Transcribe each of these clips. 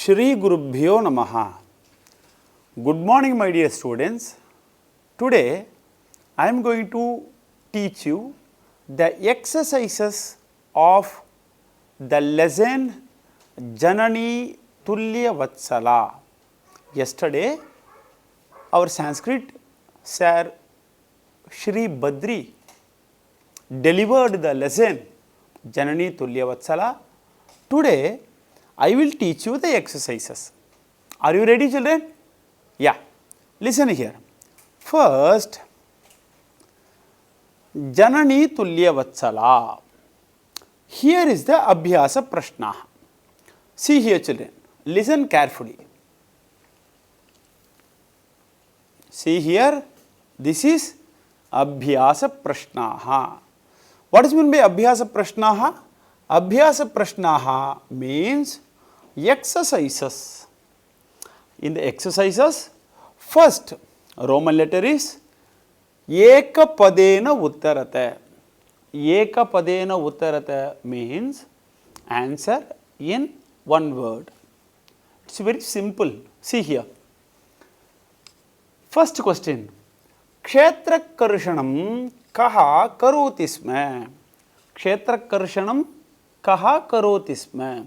Shri Gurubhyo Namaha. Good morning, my dear students. Today, I am going to teach you the exercises of the lesson Janani Tulya Vatsala. Yesterday, our Sanskrit sir Shri Badri delivered the lesson Janani Tulya Vatsala. Today, I will teach you the exercises. Are you ready, children? Yeah. Listen here. First, Janani Tulya Vatsala. Here is the Abhyasa Prashna. See here, children. Listen carefully. See here. This is Abhyasa Prashnaha. What is meant by Abhyasa Prashnaha? Abhyasa Prashnaha means exercises. In the exercises, first Roman letter is Ekapadena Uttarata. Ekapadena Uttarata means answer in one word. It's very simple. See here. First question. Kshetrakarshanam kaha karoti sma. Kshetrakarshanam kaha karoti sma.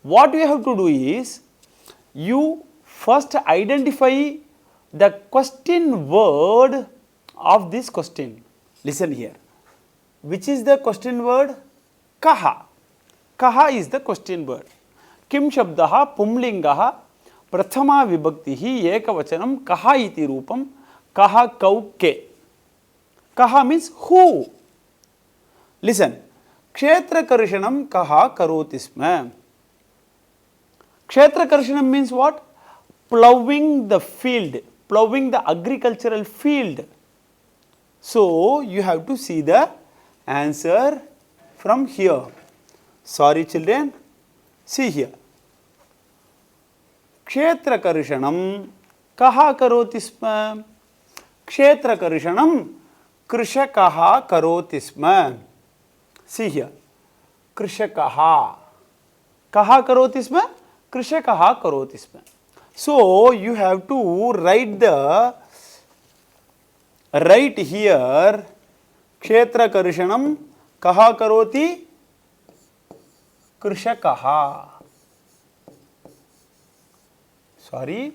What you have to do is, you first identify the question word of this question. Listen here. Which is the question word? Kaha. Kaha is the question word. Kim shabdaha pumlingaha prathama vibhaktihi ekavachanam kaha iti rupam kaha kauke. Kaha means who. Listen. Kshetrakarshanam kaha karoti sma. Kshetrakarshanam means what? Plowing the field, plowing the agricultural field. So, you have to see the answer from here. Sorry children, see here. Kshetrakarshanam kaha karoti sma. Kshetrakarshanam krishakaha karoti sma. See here. Krishakaha. Kaha karoti sma? Krishakaha karoti sma. So, you have to write here Kshetrakarshanam kaha karoti Krishakaha. Sorry.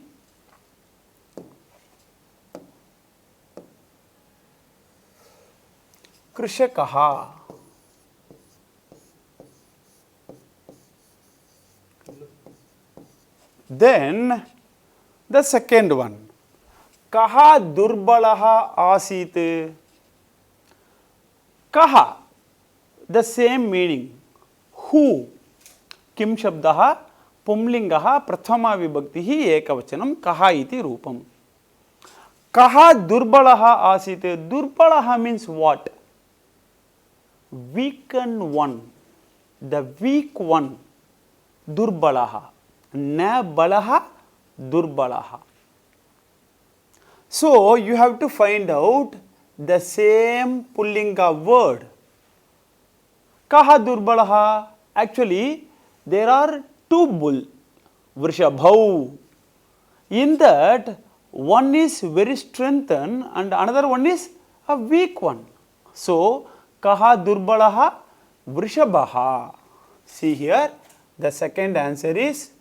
Krishakaha. Then the second one. Kaha durbalaha asit. Kaha, the same meaning. Who? Kim shabdaha pumlingaha prathama vibhaktihi ekavachanam kaha iti rupam. Kaha durbalaha asit. Durbalaha means what? Weakened one. The weak one. Durbalaha. Na balaha, durbalaha. So, you have to find out the same pullinga word. Kaha durbalaha. Actually, there are two bull. Vrishabhau. In that, one is very strengthened and another one is a weak one. So, kaha durbalaha, vrishabhaha. See here, the second answer is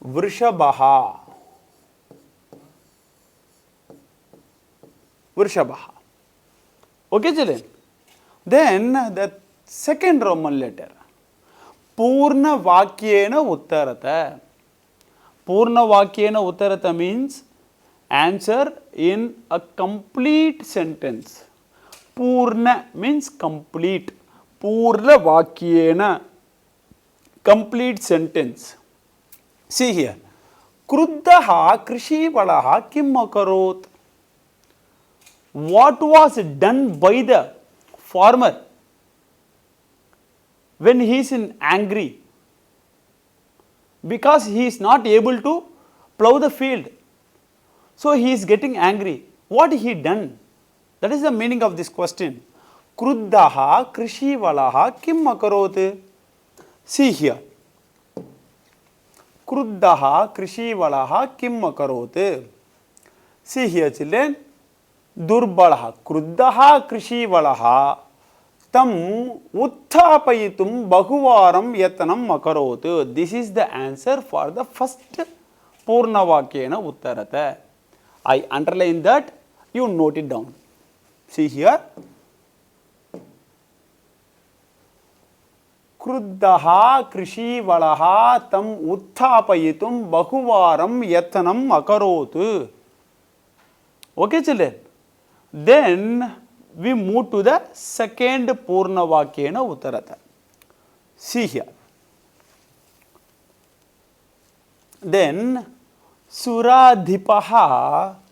Vrishabhaha. Vrishabhaha. Okay, children. Then the second Roman letter. Purna Vakyena Uttarata. Purna Vakyena Uttarata means answer in a complete sentence. Purna means complete. Purna Vakyena. Complete sentence. See here. Kruddaha Krishivalaha kim akarot. What was done by the farmer when he is angry? Because he is not able to plow the field. So, he is getting angry. What he done? That is the meaning of this question. Kruddaha Krishivalaha kim akarot. See here. क्रुद्धः कृषीवलः किम् अकरोत्. See here children, दुर्बलः क्रुद्धः कृषीवलः तम् उत्थापयितुं बहुवारं यत्नम् अकरोत्. This is the answer for the first पूर्णवाक्येन उत्तरत. I underline that, you note it down. See here, क्रुद्धः कृषीवलः तम् उत्थापयितुं बहुवारं यत्नम् अकरोत्. Okay children, then we move to the second पूर्णवाक्येन उत्तरत. See here, then सुराधिपः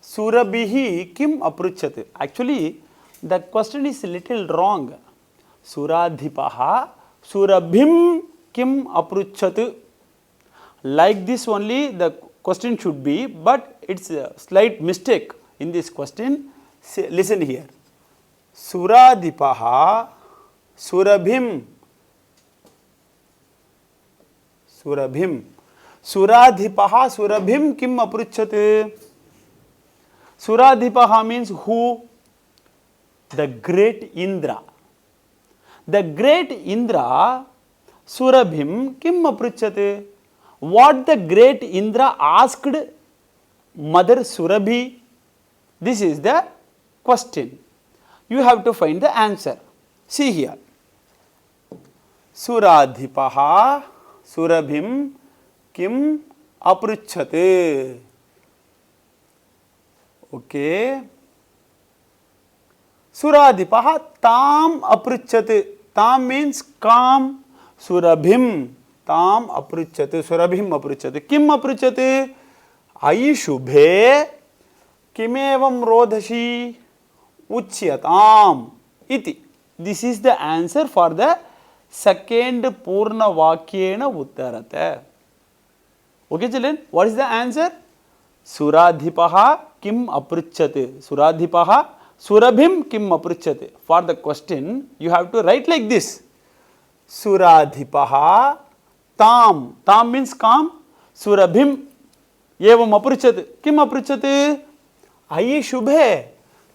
सुरभिः किम् अपृच्छत्. Actually the question is little wrong. सुराधिपः सुरभिं किम् अपृच्छत्. Like this only the question should be, but it's a slight mistake in this question. Listen here, सुराधिपः सुरभिं सुराधिपः सुरभिं किम् अपृच्छत्. सुराधिपः means who? The great Indra. The great Indra Surabhim kim apruchyate. What the great Indra asked Mother Surabhi? This is the question. You have to find the answer. See here. Suradhipaha Surabhim kim apruchyate. Okay. Suradhipaha tam apruchyate. Tam means kam. Surabhim tam apruchyate. Surabhim apruchyate. Kim apruchyate? Ai shubhe kimevam rodhashi uchyatam iti. This is the answer for the second purna vakyena uttarata. Okay children, what is the answer? Suradhipaha kim apruchyate. Suradhipaha Surabhim kim apruchyate. For the question, you have to write like this. Suradhipaha tam. Tam means kam. Surabhim evam apruchyate. Kim apruchyate? Ai shubhe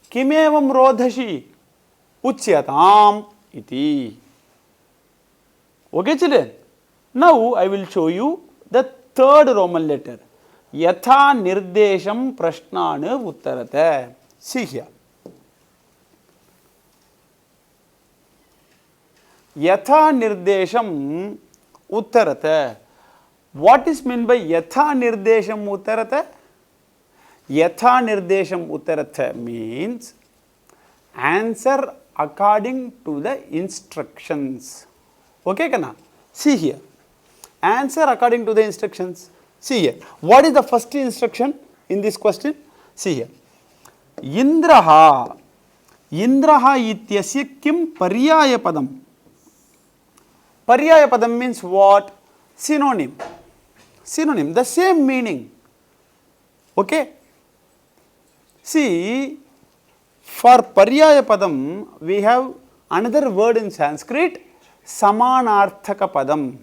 kim evam rodhashi uchyatam iti. Okay children. Now I will show you the third Roman letter. Yatha nirdesham prashnana uttarata. See here. Yatha nirdesham uttarata. What is meant by yatha nirdesham uttarata? Yatha nirdesham uttarata means answer according to the instructions. Okay kana? See here. Answer according to the instructions. See here. What is the first instruction in this question? See here. Indraha. Indraha ityasya kim paryaya padam. Paryaya padam means what? Synonym. Synonym, the same meaning. Okay. See, for paryaya padam, we have another word in Sanskrit, samanarthaka padam.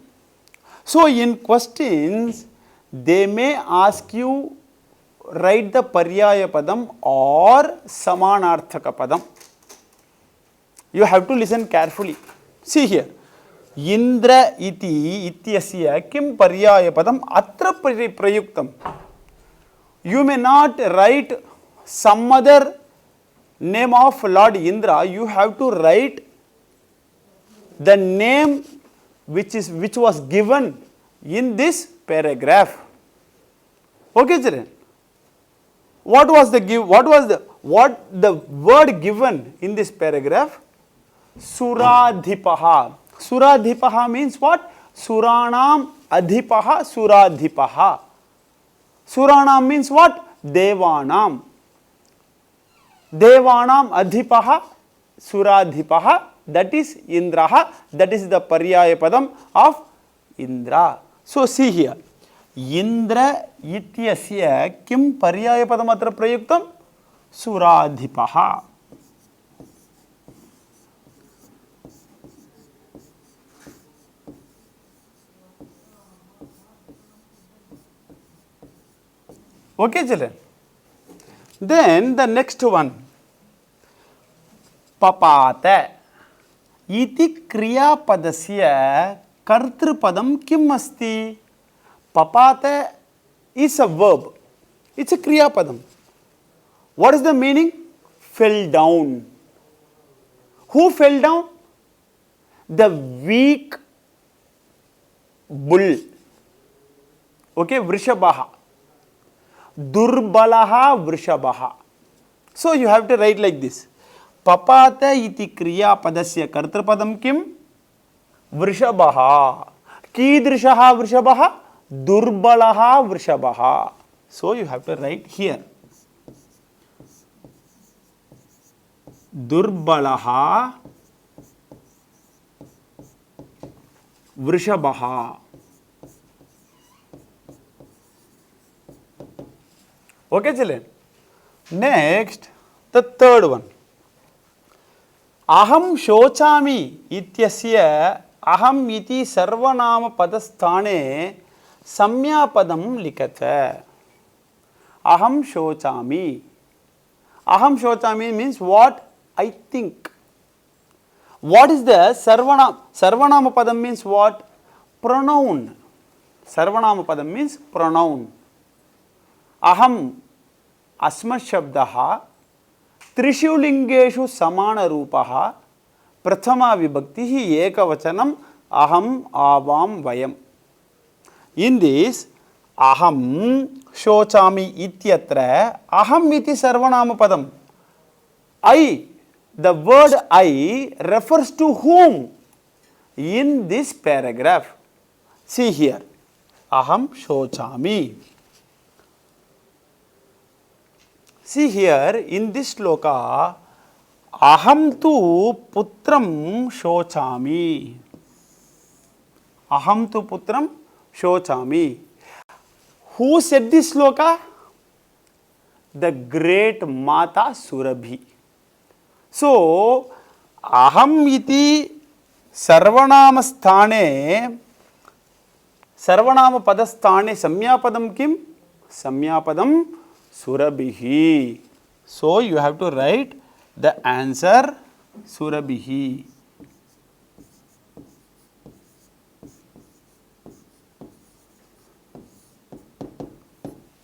So, in questions, they may ask you write the paryaya padam or samanarthaka padam. You have to listen carefully. See here. Indra iti ityasya kim paryaya padam atra prayuktam. You may not write some other name of Lord Indra. You have to write the name which was given in this paragraph. Okay children. What the word given in this paragraph? Suradhipaha. Suradhipaha means what? Suranam adhipaha suradhipaha. Suranam means what? Devanam. Devanam adhipaha suradhipaha. That is Indraha. That is the paryaya padam of Indra. So see here. Indra ityasya kim paryaya padam atra prayuktam? Suradhipaha. Okay, children. Then the next one, papata iti kriyapadasya kartrupadam kim asti? Papata is a verb. It's a kriyapadam. What is the meaning? Fell down. Who fell down? The weak bull. Okay, Vrishabha. Durbalaha Vrishabha. So you have to write like this. Papata iti kriya padasya kartrapadam kim? Vrishabha. Kidrishaha Vrishabha? Durbalaha Vrishabha. So you have to write here. Durbalaha Vrishabha. Okay, children. Next, the third one. Aham shochami ityasya aham iti sarvanama padasthane samyapadam likata. Aham shochami. Aham shochami means what? I think. What is the sarvanama? Sarvanama padam means what? Pronoun. Sarvanama padam means pronoun. Aham asma shabdaha trishu lingeshu samana rupaha prathama vibhaktihi ekavachanam aham avam vayam. In this, aham shochami ityatra aham iti sarvanama padam. I, the word I refers to whom in this paragraph? See here, aham shochami. See here in this shloka, aham tu putram shochami. Aham tu putram shochami. Who said this shloka? The great Mata Surabhi. So, aham iti sarvanama sthane, sarvanama padasthane samyapadam kim? Samyapadam Surabhihi. So, you have to write the answer Surabhihi.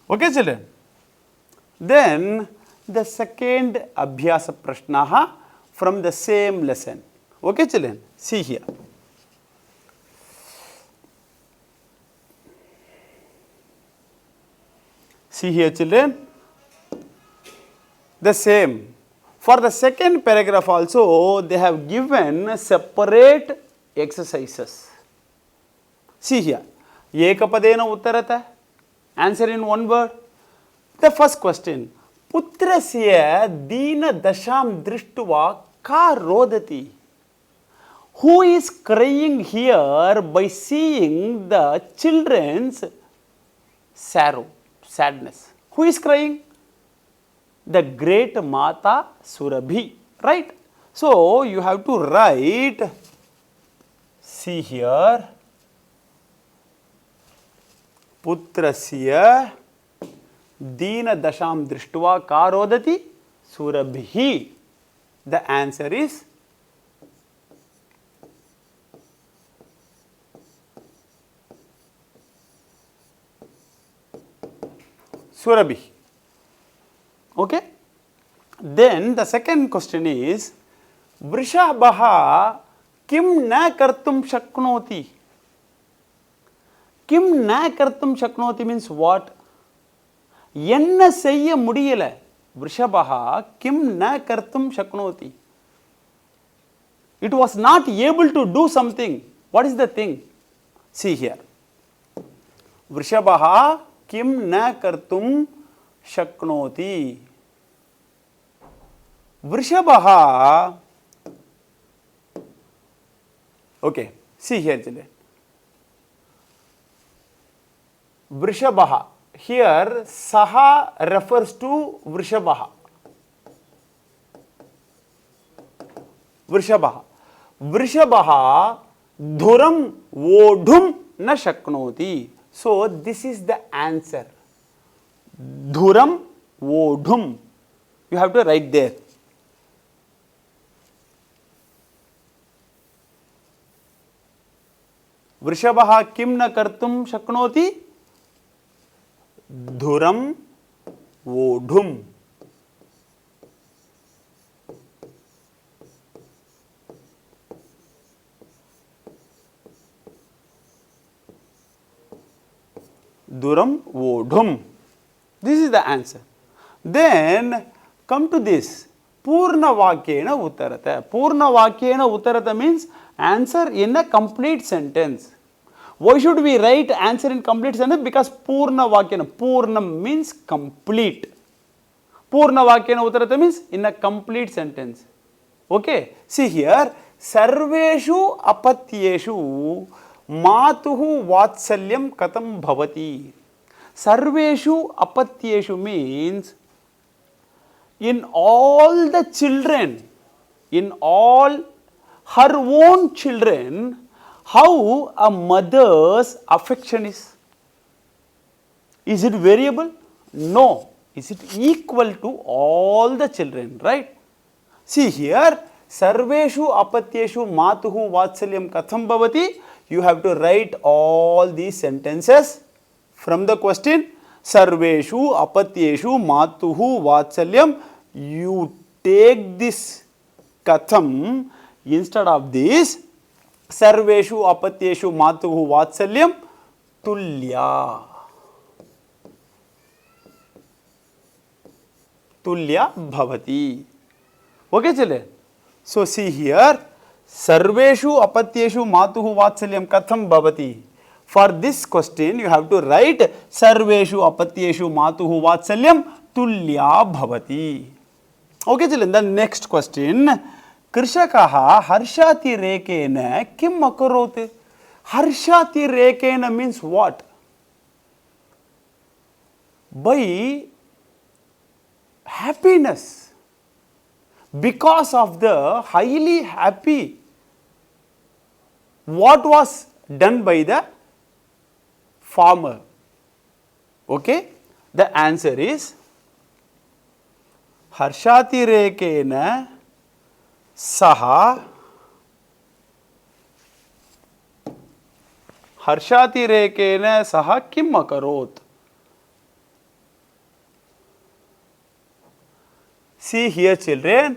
Okay, children. Then the second Abhyasa Prashnaha from the same lesson. Okay, children. See here. See here, children. The same. For the second paragraph also, they have given separate exercises. See here. Ekapadena uttarata. Answer in one word. The first question. Putrasya dina dasham drishtva ka rodati. Who is crying here by seeing the children's sorrow, sadness? Who is crying? The great Mata Surabhi, right? So, you have to write, see here, Putrasya Dina Dasham Drishtva Ka Rodati Surabhi. The answer is Surabhi. Okay? Then the second question is Vrishabha kim na kartum shaknoti. Kim na kartum shaknoti means what? Enna seyya mudiyala. Vrishabha kim na kartum shaknoti. It was not able to do something. What is the thing? See here. Vrishabha kim na kartum shaknoti. Vrishabha. Okay, see here, children. Vrishabha. Here, Saha refers to Vrishabha. Vrishabha. Vrishabha dhuram vodhum na shaknoti. So, this is the answer. Dhuram vodhum. You have to write there. Vrishabha kim na kartum shaknoti? Dhuram vodhum. Dhuram vodhum. This is the answer. Then come to this. Purna vakyena uttarata. Purna vakyena uttarata means answer in a complete sentence. Why should we write answer in complete sentence? Because Purna vakyena. Purna means complete. Purna vakyena uttarata means in a complete sentence. Okay. See here. Sarveshu apatyeshu Matuhu vatsalyam katam bhavati. Sarveshu apatyeshu means in all the children, in all her own children, how a mother's affection is. Is it variable? No. Is it equal to all the children, right? See here, Sarveshu apatyeshu matuhu vatsalyam katham bhavati. You have to write all these sentences from the question. Sarveshu apatyeshu matuhu vatsalyam. You take this katham instead of this. Sarveshu apatyeshu matuhu vatsalyam tulya. Tulya bhavati. Okay, children? So, see here. Sarveshu apatyeshu matuhu vatsalyam katham bhavati. For this question, you have to write Sarveshu apatyeshu matuhu vatsalyam tulya bhavati. Okay, children, the next question. Krishakaha harshati rekena kim akarot? Harshati rekena means what? By happiness. Because of the highly happy. What was done by the farmer? Okay, the answer is Harshati rekena saha. Harshati rekena saha kim akarot? See here, children.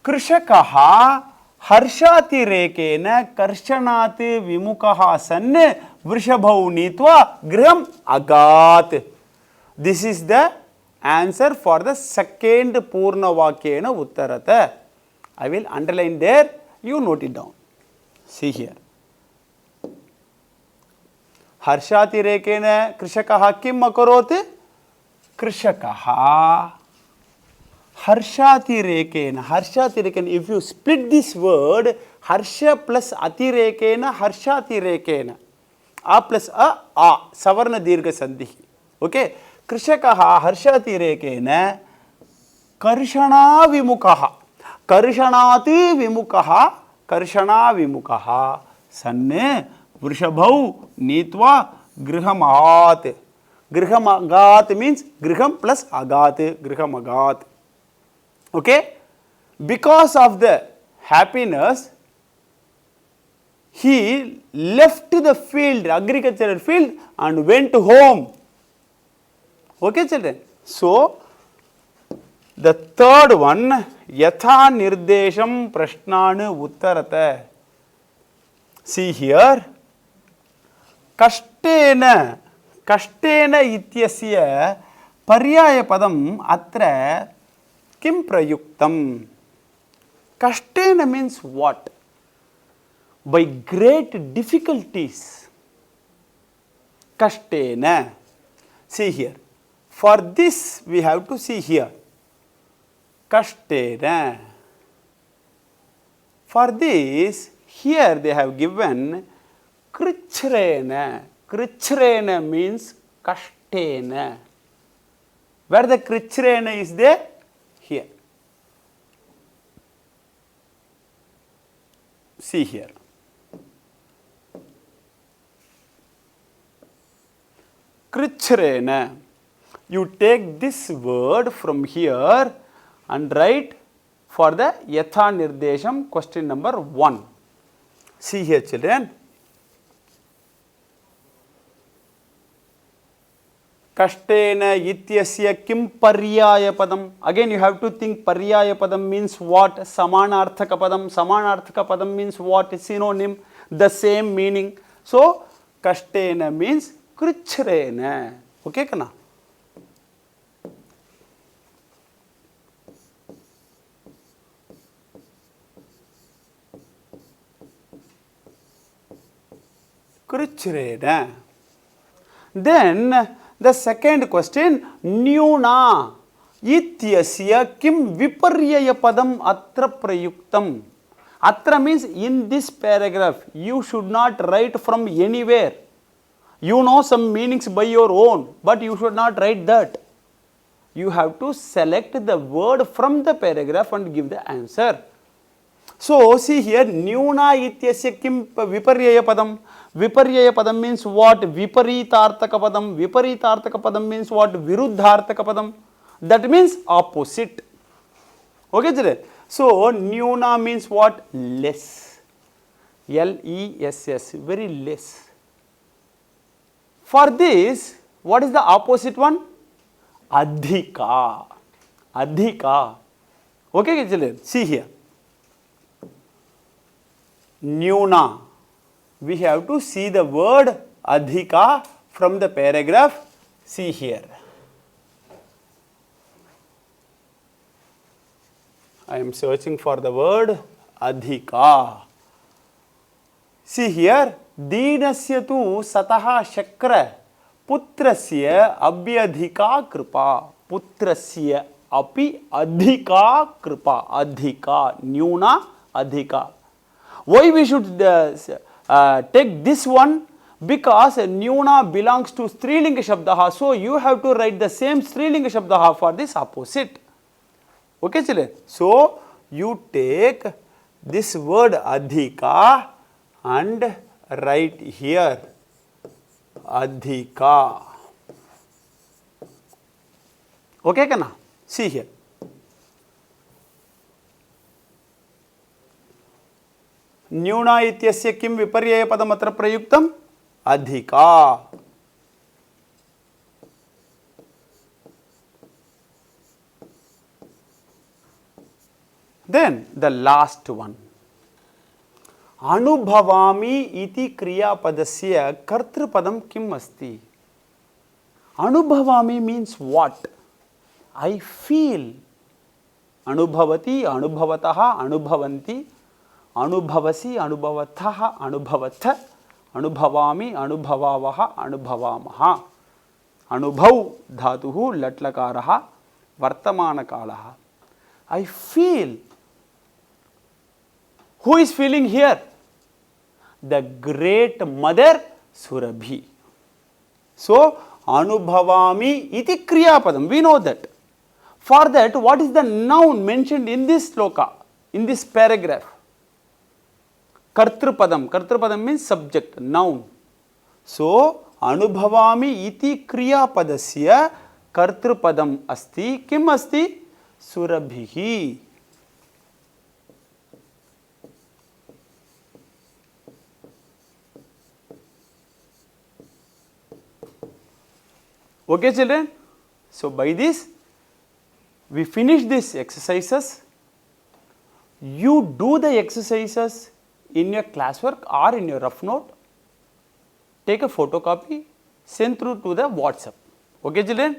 Krishakaha harshati rekena karshanati vimukaha sanne vrishabhau nitva griham agat. This is the answer for the second purna vakyena uttarata. I will underline there, you note it down. See here. Harshati rekena krishakaha kim akarot? Krishakaha harshati rekena. If you split this word, harsha plus ati rekena, harshati rekena. A plus a, savarna dirgha sandhi. Okay. Krishakaha harshati rekena karshana vimukaha. Karshanati vimukaha. Karshana vimukaha. Sanne vrishabhau nitva griham agat. Griham agat means griham plus agat. Griham agat. Okay. Because of the happiness, he left the field, agricultural field, and went home. Okay, children. So, the third one, yatha nirdesham prashnanu uttarata. See here. Kashtena ityasya paryaya padam atra kim prayuktam. Kashtena means what? By great difficulties. Kashtena. See here. For this, we have to see here. Kashtena. For this, here they have given krichrena. Krichrena means kashtena. Where the krichrena is there? Here. See here. Krichrena. You take this word from here and write for the Yatha Nirdesham question number 1. See here children. Kashtena ityasya kim paryaya padam. Again you have to think paryaya padam means what? Samanarthaka padam. Samanarthaka padam means what? Synonym. The same meaning. So kashtena means krichrena. Okay kana? Krichrena. Then the second question, Nyuna ityasya kim viparyaya padam atra prayuktam. Atra means in this paragraph. You should not write from anywhere. You know some meanings by your own, but you should not write that. You have to select the word from the paragraph and give the answer. So see here, Nyuna ityasya kim viparyaya padam. Viparyaya padam means what? Viparitarthaka padam. Viparitarthaka padam means what? Viruddharthaka padam. That means opposite. Okay, children? So Nyuna means what? Less. L-E-S-S. Very less. For this, what is the opposite one? Adhika. Adhika. Okay, children? See here. Nyuna. We have to see the word adhika from the paragraph. See here. I am searching for the word adhika. See here. Deenasya tu sataha shakra putrasya abhyadhika kripa. Putrasya api adhika kripa. Adhika. Nyuna adhika. Why we should take this one? Because Nyuna belongs to Strilinga Shabdaha. So you have to write the same Strilinga Shabdaha for this opposite. Okay, children? So you take this word adhika and write here adhika. Okay, kana? See here. न्यूना इत्यस्य किम विपर्यय पदम अत्र प्रयुक्तम अधिका. Then the last one. अनुभवामि इति क्रियापदस्य कर्तृपदम किम अस्ति. अनुभवामि means what? I feel. अनुभवति, अनुभवतः, अनुभवन्ति, अनुभवसि, अनुभवतः, अनुभवथ, अनुभवामि, अनुभवावः, अनुभवामः. अनुभव धातुः लट्लकारः वर्तमानकालः. I feel. Who is feeling here? The great mother Surabhi. So anubhavami iti kriyapadam. We know that. For that, what is the noun mentioned in this sloka, in this paragraph? Kartrupadam. Kartrupadam means subject, noun. So anubhavami iti kriyapadasya kartrupadam asti. Kim asti? Surabhihi. Okay, children? So by this, we finish these exercises. You do the exercises in your classwork or in your rough note. Take a photocopy, send through to the WhatsApp. Okay, children?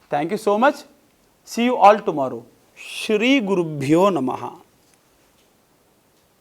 Thank you so much. See you all tomorrow. Shri Gurubhyo Namaha.